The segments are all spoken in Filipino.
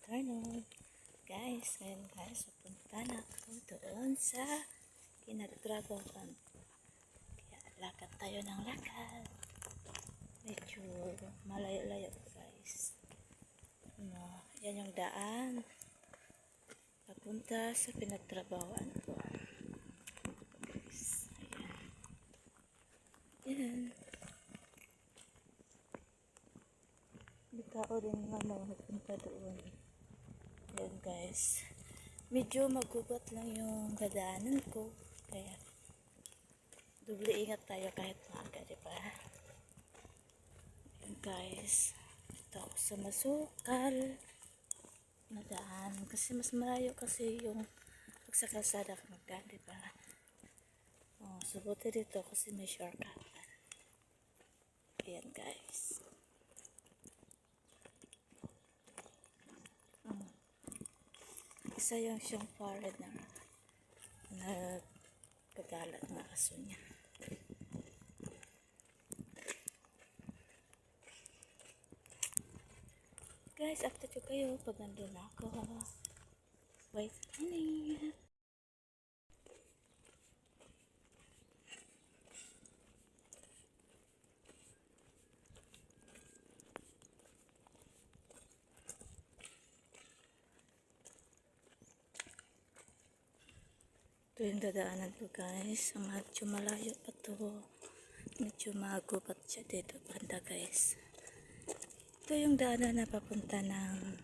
afternoon. Guys, ngayon guys, pupunta na ako doon sa kinag-dragon. Kaya lakad tayo ng lakad. Medyo malayo-layo guys. Yan yung daan. Papunta sa pinagtrabahoan ko. Guys, ayan. Ayan. May tao rin naman nagpunta doon. Ayan guys. Medyo magubat lang yung dadaanan ko. Kaya doble ingat tayo kahit maaga, diba? Ayan guys. Ito ako sa masukal na daan. Kasi mas malayo kasi yung pag sa kalsada ka magdaan, diba? Subuti dito kasi may shortcut. Ayan guys. Isa yung siyang forehead na nagkagalat na aso niya. Guys, update ko kayo pag nandun ako. Wait a minute. Ito yung dadaanan ko guys. Medyo malayo pa to. Medyo magubat siya dito banda guys. Ito yung daanan na papunta ng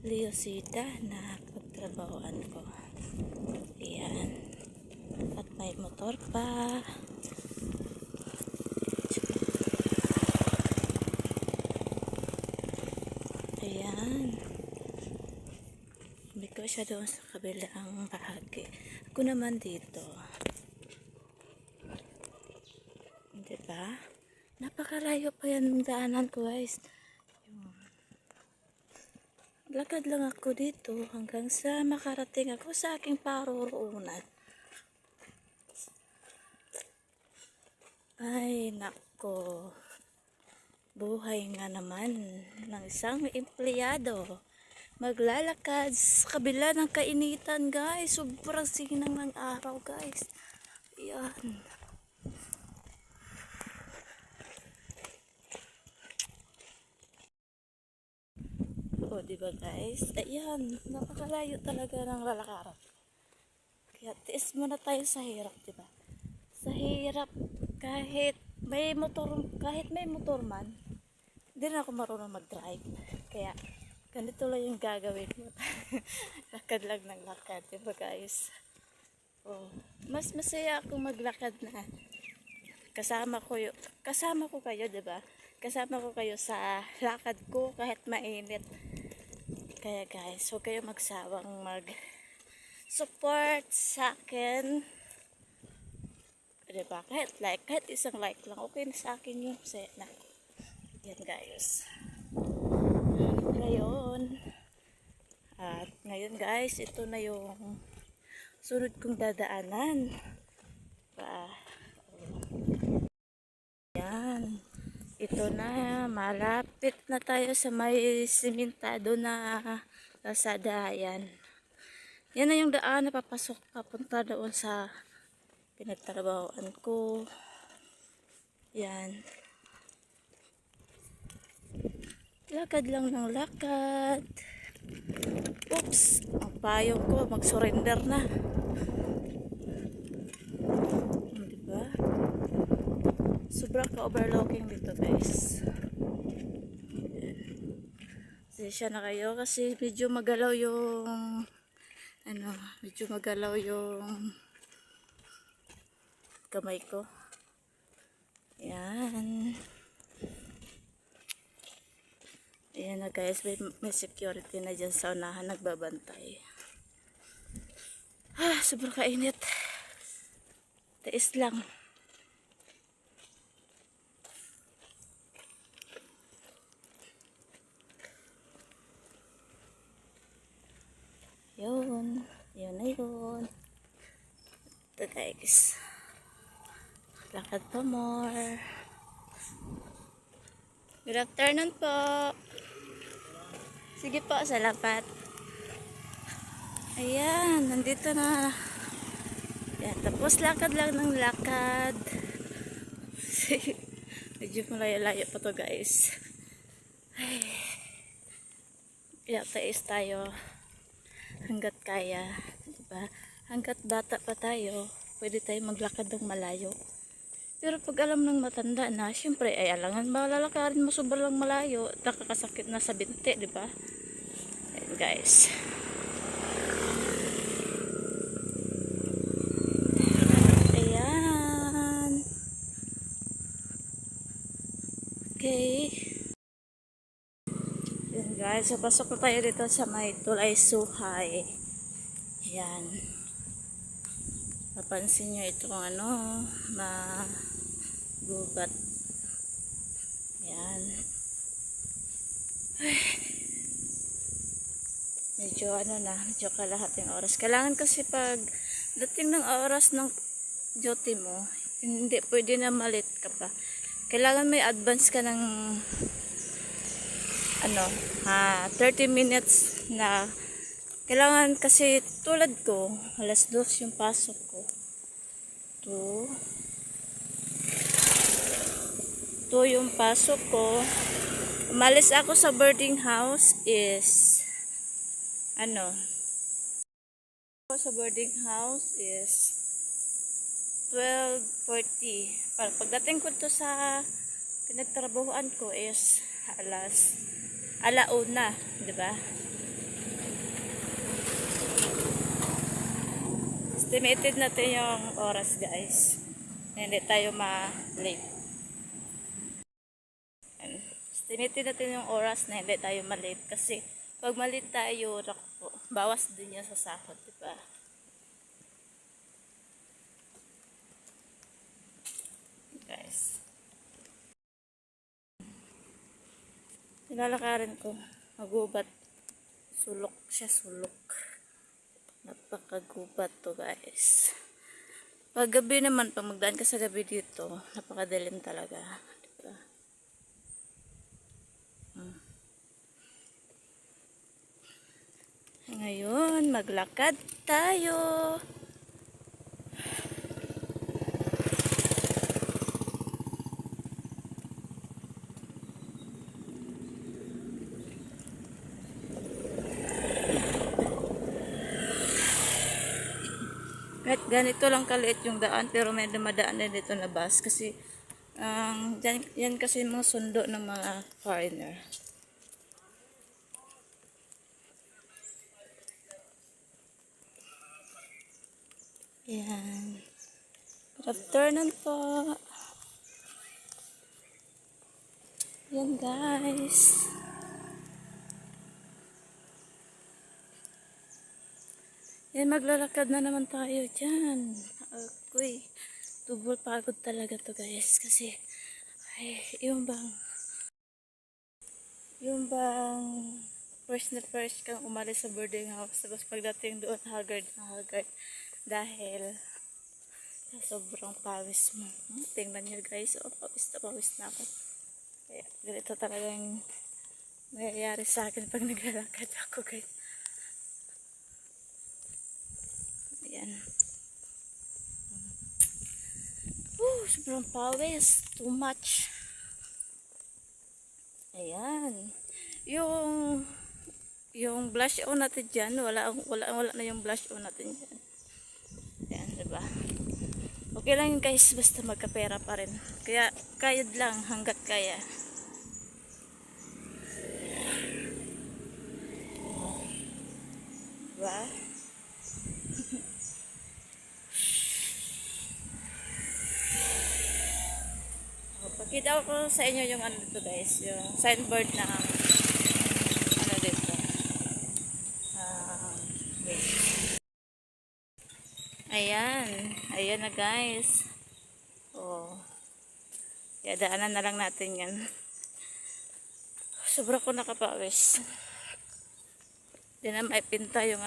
Leocida na pagtrabahoan ko. Ayan. At may motor pa. Ayan. Hindi ko siya doon sa kabilang bahagi. Ako naman dito. Diba? Napakalayo pa yan ng daanan ko guys. Lakad lang ako dito hanggang sa makarating ako sa aking paroroonan. Ay, nako. Buhay nga naman ng isang empleyado. Maglalakad sa kabila ng kainitan guys. Sobrang sinang ng araw guys. Ayan. O, diba guys? Ayan. Napakalayo talaga ng lalakaran. Kaya tiis muna tayo sa hirap, diba? Sa hirap kahit may motor man, hindi na ako marunong mag-drive. Kaya ganito lang yung gagawin mo. Lakad lang ng lakad, diba guys? Oh, mas masaya akong maglakad na kasama ko kayo, diba? Kasama ko kayo sa lakad ko kahit mainit. Kaya guys, huwag kayo magsawang mag-support sa akin. Diba? Kahit isang like lang, okay na sa akin yun. Masaya na. Yan guys. Ngayon guys, ito na yung sunod kong dadaanan. Yan. Ito na, malapit na tayo sa may simentado na kalsada. Yan. Yan na yung daan na papasok papunta doon sa pinagtrabahoan ko. Yan. Lakad lang ng lakad. Oops, ang payong ko mag-surrender na. Diba? Sobrang ka-overlooking dito guys. Pasensya na kayo kasi medyo magalaw yung kamay ko. Yan. Ayan na guys, may security na dyan sa unahan nagbabantay. Sobrang kainit. Tais lang. Yun na yun. Ito guys. Lakad pa more. Good afternoon po. Sige po, salamat. Ayan, nandito na. Ayan, tapos lakad lang ng lakad. Medyo malayo-layo pa to guys. Ay, kaya tayo tayo hanggat kaya. Diba? Hanggat bata pa tayo, pwede tayo maglakad ng malayo. Pero pag alam ng matanda na, syempre ay alangan ba lalakarin mo sobrang malayo, nakakasakit na sa binti, di ba? Ayan guys. Ayan. Okay. Ayan guys, so pasok na tayo dito sa may Tulay Suhay. Ayan. Napansin nyo itong gubat. Ayan. Ay. Medyo medyo kalahating oras. Kailangan kasi pag dating ng oras ng duty mo, hindi pwede na malit ka pa. Kailangan may advance ka ng 30 minutes na. Kailangan kasi tulad ko, alas 2 yung pasok ko. 2 yung pasok ko. Umalis ako sa boarding house is sa boarding house is 12:40. Pagdating ko to sa pinagtrabahuan ko is alauna, di ba? Estimated natin yung oras guys. Hindi tayo ma-late. Estimated natin yung oras na hindi tayo ma-late kasi pag ma-late tayo, bawas din yan sa sahod, diba? Guys. Nilalakarin ko. Magubat. Sulok siya, sulok. Napakagubat to guys. Pag gabi naman, pag magdaan ka sa gabi dito, napakadilim talaga. Diba? Ngayon, maglakad tayo. Kahit ganito lang kaliit yung daan, pero may dumadaan din dito na bus kasi yan kasi mga sundo ng mga foreigner. Yan. Good afternoon po. Yan guys. Yan, maglalakad na naman tayo dyan. Okay. Tubol pagod talaga to guys. Kasi, yung bang first kang umalis sa boarding house. Tapos pagdating doon, haggard na haggard. Dahil, sobrang pawis mo. Tingnan nyo guys. Pawis na ako. Kaya, ganito talagang nangyayari sa akin pag naglalakad ako guys. Ayan. Sobrang pawis. Too much. Ayan. Yung blush on natin dyan, wala na yung blush on natin dyan. Ayan, diba? Okay lang yun guys, basta magkapera pa rin. Kaya, kayod lang hanggat kaya. Diba? Pakita ko sa inyo yung dito guys, yung signboard na dito. Wait. Ayan na guys. Daanan na lang natin yan. Sobra ko nakapawis. Di na maipinta yung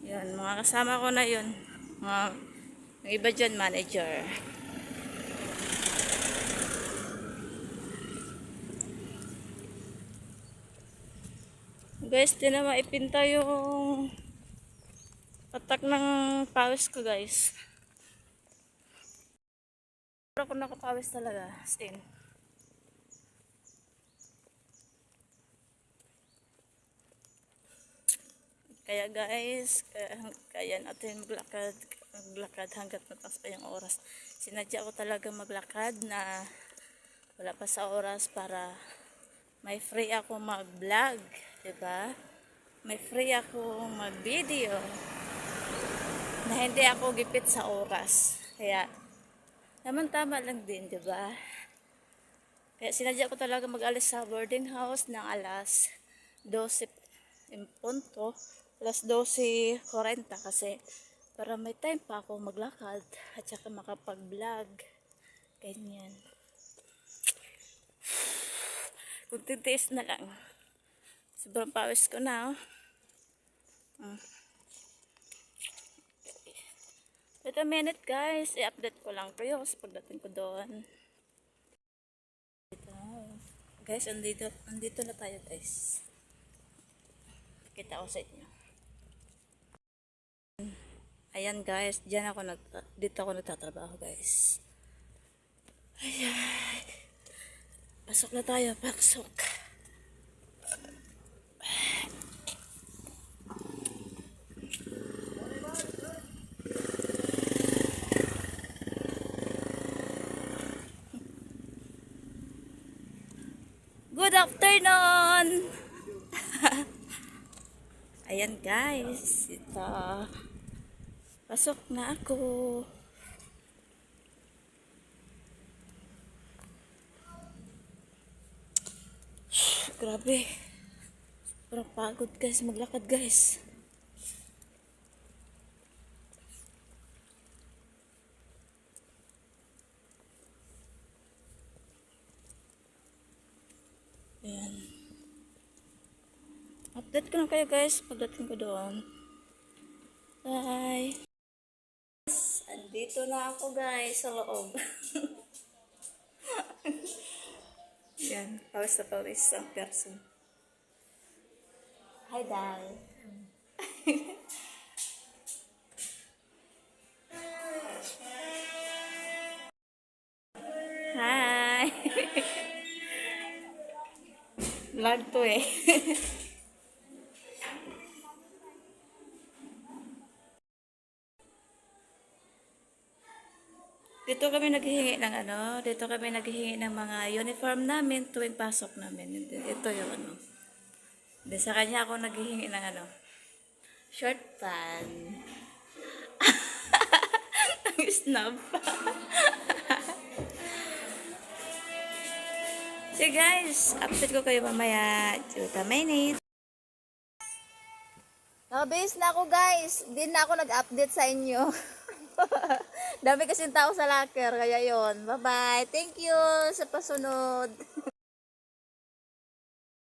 Yan, mga kasama ko na yun. Yung iba dyan, manager. guys, di na maipinta yung patak ng pawis ko guys. Pero ako nakapawis talaga. As in. Kaya guys, kaya natin maglakad hanggat mataas pa yung oras. Sinadya ko talaga maglakad na wala pa sa oras para may free ako mag-vlog, 'di ba? May free ako mag-video na hindi ako gipit sa oras. Kaya naman tama lang din, 'di ba? Kaya sinadya ko talaga mag-alis sa boarding house ng alas 12 in punto, alas 12:40 kasi para may time pa ako maglakad at saka makapag-vlog. Ganyan. Kung titiis na lang. Sobrang pawis ko na, oh. Wait a minute, guys. I-update ko lang kayo sa pagdating ko doon. Guys, andito na tayo, guys. Kita ko sa inyo. Ayan, guys. Dito ako nagtatrabaho, guys. Ayan. Pasok na tayo, pasok. Good afternoon! Ayan guys, ito. Pasok na ako. Grabe. Parang pagod guys, maglakad guys. Ayan. Update ko lang kayo guys pagdating ko doon. Bye! Andito na ako guys sa loob. Yan, pawis na pawis ang person. Hi, Dal. Hi! Vlog to eh. Dito kami naghihingi ng mga uniform namin tuwing pasok namin. Ito yung ano. Sa kanya ako naghihingi ng ano, short pants. Ang snob. So guys, update ko kayo mamaya. Chuta minute. Base na ako guys. Hindi na ako nag-update sa inyo. Dami kasing tao sa locker. Kaya yon. Bye-bye. Thank you sa pasunod.